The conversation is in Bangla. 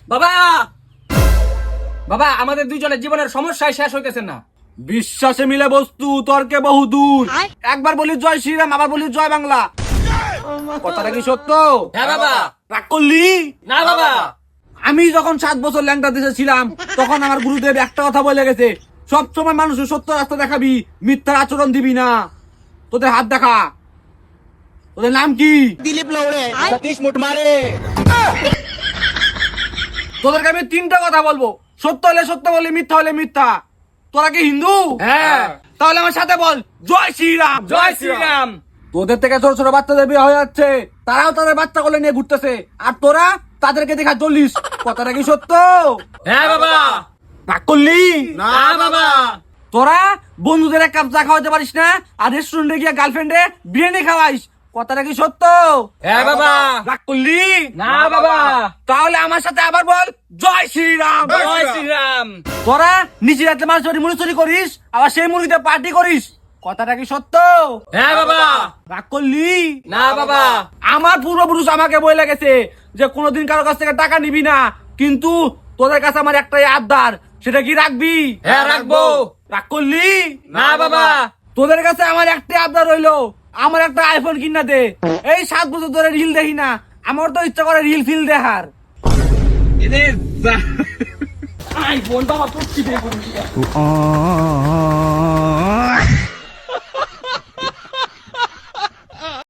বাবা বাবা আমাদের দুইজনের জীবনের সমস্যায় শেষ হইতেছে না। বিশ্বাসে মিলে বস্তু, তর্কে বহু দূর। একবার বলি জয় শ্রীরাম, আবার বলি জয় বাংলা। কথাটা কি সত্য? হ্যাঁ বাবা। রাগ করলি? না বাবা। আমি যখন 7 বছর ল্যাংটা দেশে ছিলাম তখন আমার গুরুদেব একটা কথা বলে গেছে, সব সময় মানুষের সত্য রাস্তা দেখাবি, মিথ্যার আচরণ দিবি না। তোদের হাত দেখা। তোদের নাম কি? দিলীপ লৌড়ে, সতীশ মুঠমারে। তোদেরকে আমি 3টা কথা বলবো, সত্য হলে সত্য বলি, মিথ্যা হলে মিথ্যা। তোরা কি হিন্দু? হ্যাঁ। তাহলে আমার সাথে বল জয় শ্রীরাম। জয় শ্রীরাম। তোদের থেকে ছোট ছোট বাচ্চাদের বিয়ে হয়ে যাচ্ছে, তারাও তাদের বাচ্চা কোলে নিয়ে ঘুরতেছে, আর তোরা তাদেরকে দেখা চলিস। কথাটা কি সত্য? হ্যাঁ বাবা। রাগ করলি? না বাবা। তোরা বন্ধুদের 1 কাপ চা খাওয়াতে পারিস না, আর রেস্টুরেন্টে গিয়ে গার্লফ্রেন্ডে বিরিয়ানি খাওয়াইস। কথাটা কি সত্য? হ্যাঁ বাবা। রাগ করলি? না বাবা। তাহলে আমার সাথে আবার বল জয় শ্রীরাম। জয় শ্রীরাম। তোরা নিচে রাতে মাছ ধরে মুড়ি চুরি করিস, আবার সেই মুড়িতে পার্টি করিস। কথাটা কি সত্য? হ্যাঁ বাবা। রাগ করলি? না বাবা। আমার পূর্বপুরুষ আমাকে বলে গেছে যে কোনোদিন কারো কাছ থেকে টাকা নিবি না, কিন্তু তোদের কাছে আমার একটাই আবদার, সেটা কি রাখবি? হ্যাঁ রাখবো। রাগ করলি? না বাবা। তোদের কাছে আমার একটাই আবদার রইলো, আমার একটা আইফোন কিনা দে। এই 7 বছর ধরে রিল দেখি না, আমার তো ইচ্ছা করে রিল ফিল দেখার। আইফোন বাবা,